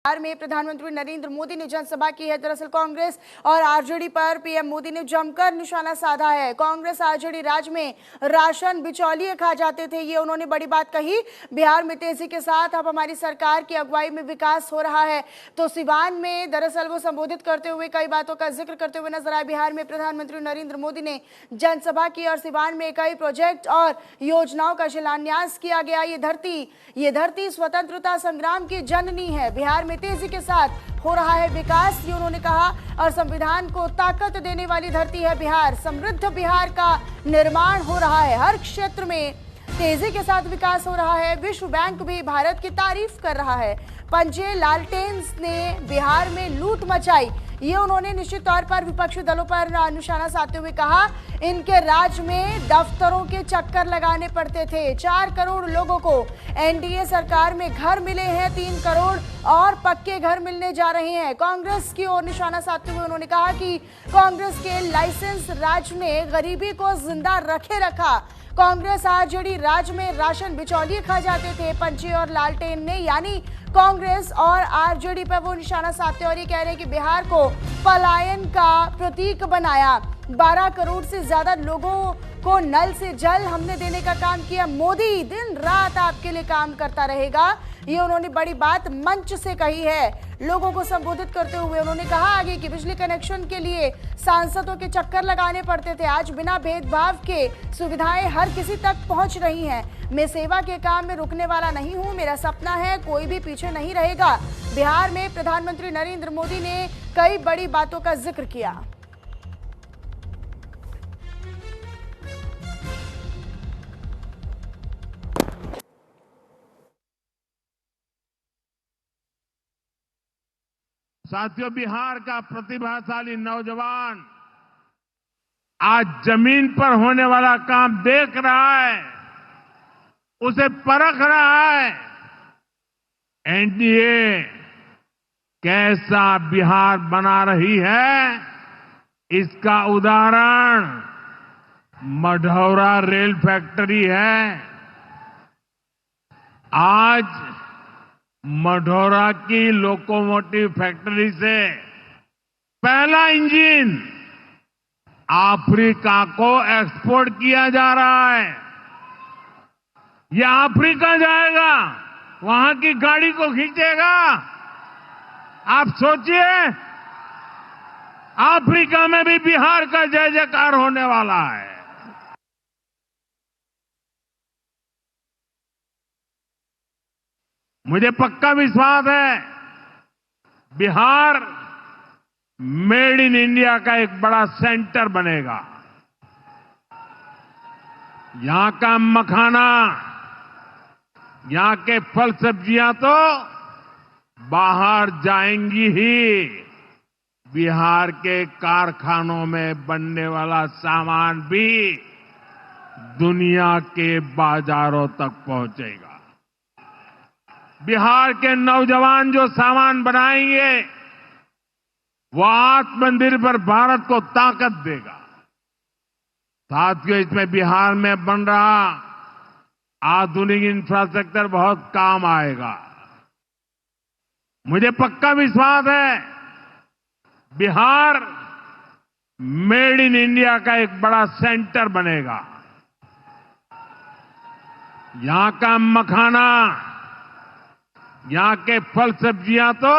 बिहार में प्रधानमंत्री नरेंद्र मोदी ने जनसभा की है। दरअसल कांग्रेस और आरजेडी पर पीएम मोदी ने जमकर निशाना साधा है। कांग्रेस आरजेडी राज्य में राशन बिचौलिए खा जाते थे, ये उन्होंने बड़ी बात कही। बिहार में तेजी के साथ अब हमारी सरकार की अगुवाई में विकास हो रहा है। तो सिवान में दरअसल वो संबोधित करते हुए कई बातों का जिक्र करते हुए नजर आए। बिहार में प्रधानमंत्री नरेंद्र मोदी ने जनसभा की और सिवान में कई प्रोजेक्ट और योजनाओं का शिलान्यास किया गया। ये धरती स्वतंत्रता संग्राम की जननी है। बिहार में तेजी के साथ हो रहा है विकास, ये उन्होंने कहा। और संविधान को ताकत देने वाली धरती है बिहार। समृद्ध बिहार का निर्माण हो रहा है। हर क्षेत्र में तेजी के साथ विकास हो रहा है। विश्व बैंक भी भारत की तारीफ कर रहा है। पंजे लालटेन ने बिहार में लूट मचाई, ये उन्होंने निश्चित तौर पर विपक्षी दलों पर निशाना साधते हुए कहा। इनके राज्य में दफ्तरों के चक्कर लगाने पड़ते थे। 4 करोड़ लोगों को एनडीए सरकार में घर मिले हैं। 3 करोड़ और पक्के घर मिलने जा रहे हैं। कांग्रेस की ओर निशाना साधते हुए उन्होंने कहा कि कांग्रेस के लाइसेंस राज ने गरीबी को जिंदा रखा। कांग्रेस आरजेडी राज्य में राशन बिचौलिए खा जाते थे। पंचे और लालटेन ने यानी कांग्रेस और आरजेडी पर वो निशाना साधते और ये कह रहे हैं कि बिहार को पलायन का प्रतीक बनाया। 12 करोड़ से ज्यादा लोगों को नल से जल हमने देने का काम किया। मोदी दिन रात आपके लिए काम करता रहेगा, ये उन्होंने बड़ी बात मंच से कही है। लोगों को संबोधित करते हुए उन्होंने कहा आगे कि बिजली कनेक्शन के लिए सांसदों के चक्कर लगाने पड़ते थे, आज बिना भेदभाव के सुविधाएं हर किसी तक पहुंच रही हैं। मैं सेवा के काम में रुकने वाला नहीं हूं, मेरा सपना है कोई भी पीछे नहीं रहेगा। बिहार में प्रधानमंत्री नरेंद्र मोदी ने कई बड़ी बातों का जिक्र किया। साथियों, बिहार का प्रतिभाशाली नौजवान आज जमीन पर होने वाला काम देख रहा है, उसे परख रहा है। एनडीए कैसा बिहार बना रही है, इसका उदाहरण मढ़ौरा रेल फैक्ट्री है। आज मढ़ौरा की लोकोमोटिव फैक्ट्री से पहला इंजन अफ्रीका को एक्सपोर्ट किया जा रहा है। यह अफ्रीका जाएगा, वहां की गाड़ी को खींचेगा। आप सोचिए, अफ्रीका में भी बिहार का जय जयकार होने वाला है। मुझे पक्का विश्वास है बिहार मेड इन इंडिया का एक बड़ा सेंटर बनेगा। यहां का मखाना, यहां के फल सब्जियां तो बाहर जाएंगी ही, बिहार के कारखानों में बनने वाला सामान भी दुनिया के बाजारों तक पहुंचेगा। बिहार के नौजवान जो सामान बनाएंगे वो आत्मनिर्भर भारत को ताकत देगा। साथियों, इसमें बिहार में बन रहा आधुनिक इंफ्रास्ट्रक्चर बहुत काम आएगा। मुझे पक्का विश्वास है बिहार मेड इन इंडिया का एक बड़ा सेंटर बनेगा। यहां का मखाना, यहां के फल सब्जियां तो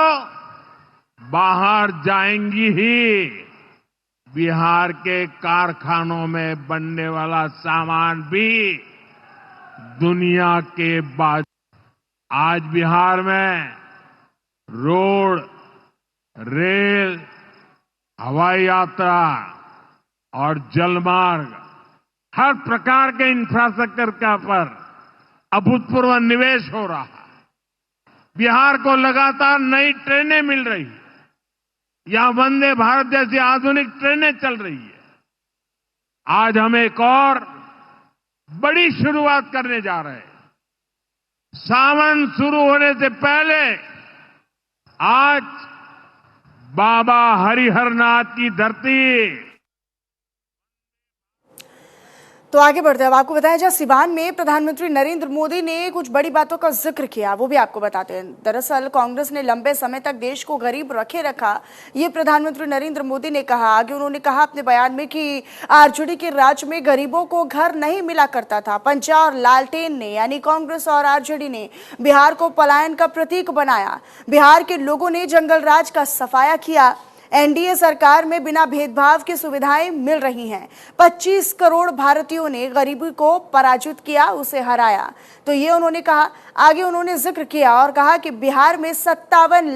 बाहर जाएंगी ही, बिहार के कारखानों में बनने वाला सामान भी दुनिया के बाद। आज बिहार में रोड, रेल, हवाई यात्रा और जलमार्ग, हर प्रकार के इंफ्रास्ट्रक्चर का पर अभूतपूर्व निवेश हो रहा है। बिहार को लगातार नई ट्रेनें मिल रही है, यहां वंदे भारत जैसी आधुनिक ट्रेनें चल रही है। आज हम एक और बड़ी शुरुआत करने जा रहे हैं। सावन शुरू होने से पहले आज बाबा हरिहरनाथ की धरती तो आगे बढ़ते हैं, अब आपको बताया जाए सिवान में प्रधानमंत्री नरेंद्र मोदी ने कुछ बड़ी बातों का जिक्र किया, वो भी आपको बताते हैं। दरअसल कांग्रेस ने लंबे समय तक देश को गरीब रखा, ये प्रधानमंत्री नरेंद्र मोदी ने कहा। आगे उन्होंने कहा अपने बयान में कि आरजेडी के राज में गरीबों को घर नहीं मिला करता था। पंचा और लालटेन ने यानी कांग्रेस और आरजेडी ने बिहार को पलायन का प्रतीक बनाया। बिहार के लोगों ने जंगल राज का सफाया किया। एनडीए सरकार में बिना भेदभाव की सुविधाएं मिल रही हैं। 25 करोड़ भारतीयों ने गरीबी को पराजित किया, उसे हराया। तो ये उन्होंने कहा। आगे उन्होंने जिक्र किया और कहा कि बिहार में 57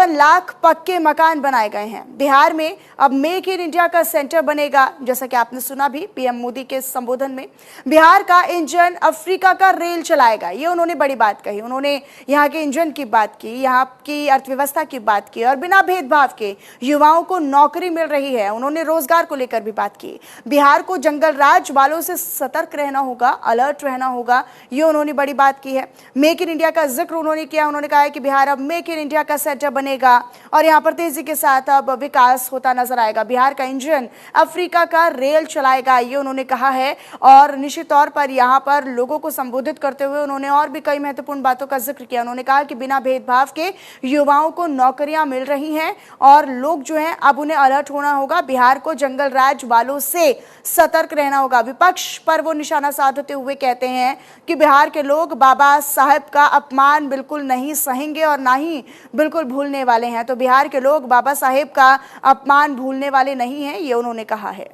लाख पक्के मकान बनाए गए हैं। बिहार में अब मेक इन इंडिया का सेंटर बनेगा, जैसा कि आपने सुना भी पीएम मोदी के संबोधन में। बिहार का इंजन अफ्रीका का रेल चलाएगा, ये उन्होंने बड़ी बात कही। उन्होंने यहाँ के इंजन की बात की, यहाँ की अर्थव्यवस्था की बात की और बिना भेदभाव के युवाओं को नौकरी मिल रही है। उन्होंने रोजगार को लेकर भी बात की। बिहार को जंगल राज वालों से सतर्क रहना होगा, अलर्ट रहना होगा, ये उन्होंने बड़ी बात की है। मेक इन इंडिया का जिक्र उन्होंने किया। उन्होंने कहा है कि बिहार अब मेक इन इंडिया का सेंटर बनेगा और यहां पर तेजी के साथ अब विकास होता नजर आएगा। बिहार का इंजन अफ्रीका का रेल चलाएगा, ये उन्होंने कहा है। और निश्चित तौर पर यहां पर लोगों को संबोधित करते हुए उन्होंने और भी कई महत्वपूर्ण बातों का जिक्र किया। उन्होंने कहा कि बिना भेदभाव के युवाओं को नौकरियां मिल रही हैं और लोग जो हैं अब उन्हें अलर्ट होना होगा। बिहार को जंगल राज वालों से सतर्क रहना होगा। विपक्ष पर वो निशाना साधते हुए कहते हैं कि बिहार के लोग बाबा साहेब का अपमान बिल्कुल नहीं सहेंगे और ना ही बिल्कुल भूलने वाले हैं। तो बिहार के लोग बाबा साहेब का अपमान भूलने वाले नहीं हैं, ये उन्होंने कहा है।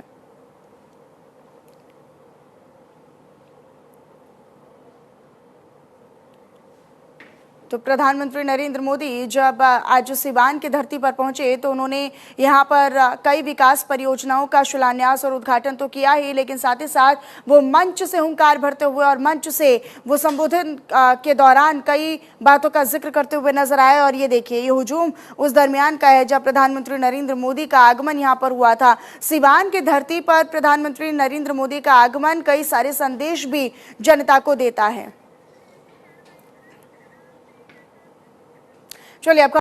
तो प्रधानमंत्री नरेंद्र मोदी जब आज सिवान की धरती पर पहुंचे तो उन्होंने यहां पर कई विकास परियोजनाओं का शिलान्यास और उद्घाटन तो किया ही, लेकिन साथ ही साथ वो मंच से हुंकार भरते हुए और मंच से वो संबोधन के दौरान कई बातों का जिक्र करते हुए नजर आए। और ये देखिए, ये हुजूम उस दरमियान का है जब प्रधानमंत्री नरेंद्र मोदी का आगमन यहाँ पर हुआ था। सिवान की धरती पर प्रधानमंत्री नरेंद्र मोदी का आगमन कई सारे संदेश भी जनता को देता है। चलिए आपका